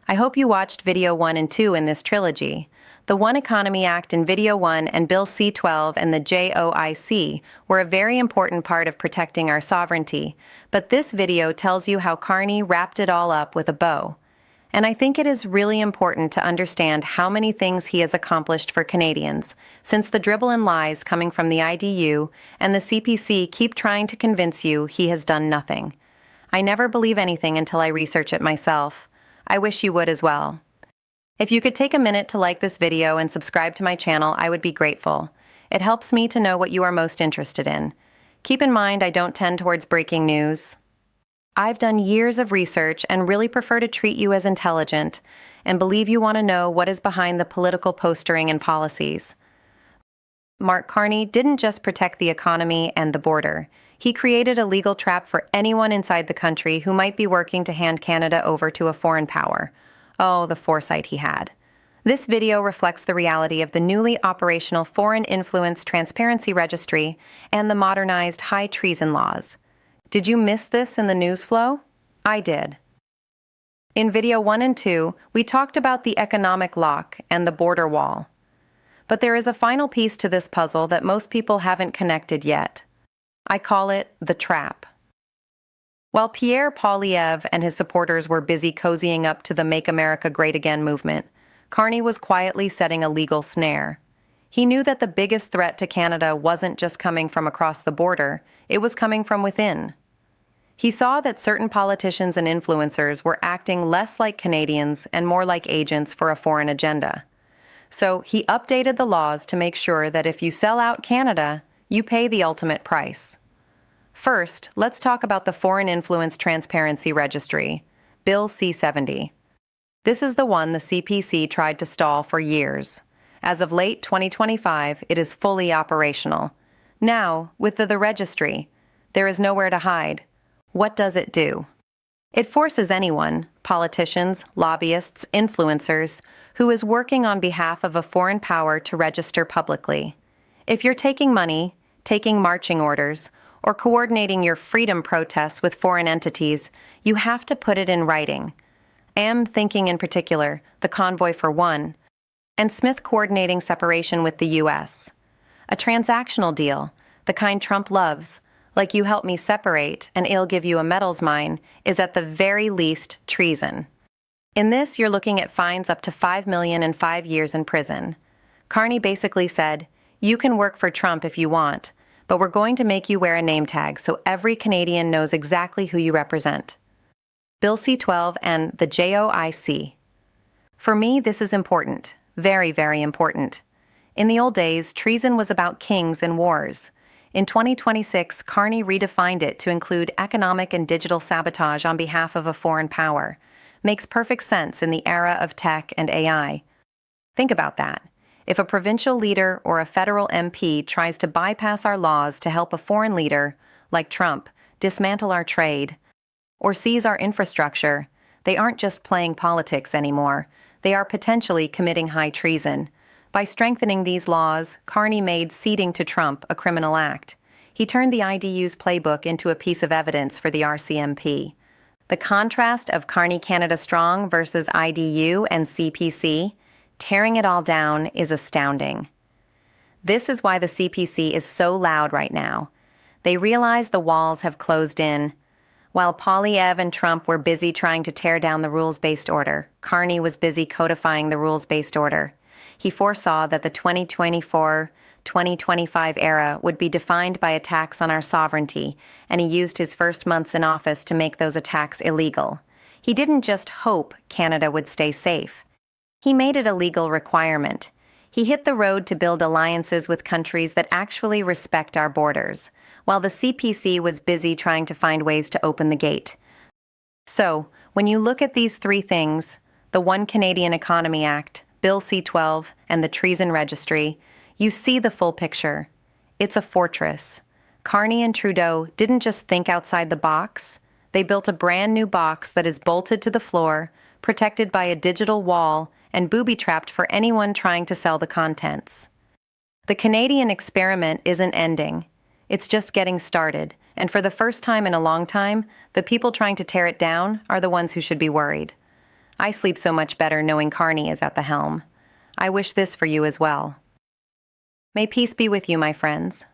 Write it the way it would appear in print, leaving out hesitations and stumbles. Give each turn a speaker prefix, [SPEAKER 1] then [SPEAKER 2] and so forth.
[SPEAKER 1] I hope you watched Video 1 and 2 in this trilogy. The One Economy Act in Video 1 and Bill C-12 and the JOIC were a very important part of protecting our sovereignty, but this video tells you how Carney wrapped it all up with a bow. And I think it is really important to understand how many things he has accomplished for Canadians, since the dribble and lies coming from the IDU and the CPC keep trying to convince you he has done nothing. I never believe anything until I research it myself. I wish you would as well. If you could take a minute to like this video and subscribe to my channel, I would be grateful. It helps me to know what you are most interested in. Keep in mind I don't tend towards breaking news. I've done years of research and really prefer to treat you as intelligent and believe you want to know what is behind the political posturing and policies. Mark Carney didn't just protect the economy and the border. He created a legal trap for anyone inside the country who might be working to hand Canada over to a foreign power. Oh, the foresight he had. This video reflects the reality of the newly operational Foreign Influence Transparency Registry and the modernized high treason laws. Did you miss this in the news flow? I did. In video 1 and 2, we talked about the economic lock and the border wall. But there is a final piece to this puzzle that most people haven't connected yet. I call it the trap. While Pierre Poilievre and his supporters were busy cozying up to the Make America Great Again movement, Carney was quietly setting a legal snare. He knew that the biggest threat to Canada wasn't just coming from across the border, it was coming from within. He saw that certain politicians and influencers were acting less like Canadians and more like agents for a foreign agenda. So he updated the laws to make sure that if you sell out Canada, you pay the ultimate price. First, let's talk about the Foreign Influence Transparency Registry, Bill C-70. This is the one the CPC tried to stall for years. As of late 2025, it is fully operational. Now, with the registry, there is nowhere to hide. What does it do? It forces anyone, politicians, lobbyists, influencers, who is working on behalf of a foreign power to register publicly. If you're taking money, taking marching orders, or coordinating your freedom protests with foreign entities, you have to put it in writing. I am thinking in particular the Convoy for One, and Smith coordinating separation with the U.S. A transactional deal, the kind Trump loves, like you help me separate and I'll give you a medals mine, is at the very least treason. In this, you're looking at fines up to $5 million and 5 years in prison. Carney basically said, you can work for Trump if you want, but we're going to make you wear a name tag so every Canadian knows exactly who you represent. Bill C-12 and the JOIC. For me, this is important. Very, very important. In the old days, treason was about kings and wars. In 2026, Carney redefined it to include economic and digital sabotage on behalf of a foreign power. Makes perfect sense in the era of tech and AI. Think about that. If a provincial leader or a federal MP tries to bypass our laws to help a foreign leader, like Trump, dismantle our trade, or seize our infrastructure, they aren't just playing politics anymore. They are potentially committing high treason. By strengthening these laws, Carney made ceding to Trump a criminal act. He turned the IDU's playbook into a piece of evidence for the RCMP. The contrast of Carney Canada Strong versus IDU and CPC, tearing it all down, is astounding. This is why the CPC is so loud right now. They realize the walls have closed in. While Poilievre and Trump were busy trying to tear down the rules-based order, Carney was busy codifying the rules-based order. He foresaw that the 2024-2025 era would be defined by attacks on our sovereignty, and he used his first months in office to make those attacks illegal. He didn't just hope Canada would stay safe. He made it a legal requirement. He hit the road to build alliances with countries that actually respect our borders, while the CPC was busy trying to find ways to open the gate. So, when you look at these three things, the One Canadian Economy Act, Bill C-12, and the Treason Registry, you see the full picture. It's a fortress. Carney and Trudeau didn't just think outside the box. They built a brand new box that is bolted to the floor, protected by a digital wall, and booby-trapped for anyone trying to sell the contents. The Canadian experiment isn't ending. It's just getting started, and for the first time in a long time, the people trying to tear it down are the ones who should be worried. I sleep so much better knowing Carney is at the helm. I wish this for you as well. May peace be with you, my friends.